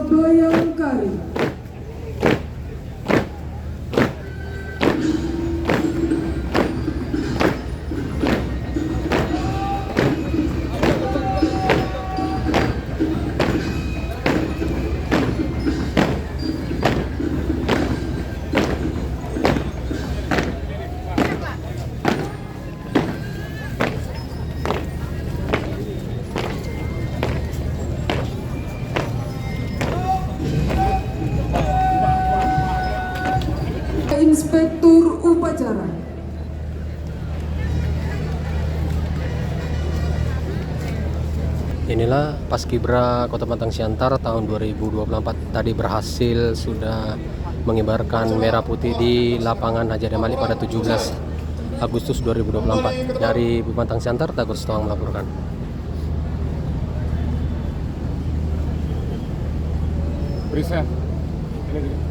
Bayangkari. Inspektur Upacara. Inilah Paskibra Kota Batam Siantar tahun 2024 tadi berhasil sudah mengibarkan merah putih di lapangan Haji Adam Ali pada 17 Agustus 2024. Dari Batam Siantar, Tagor Setoang melaporkan. Present.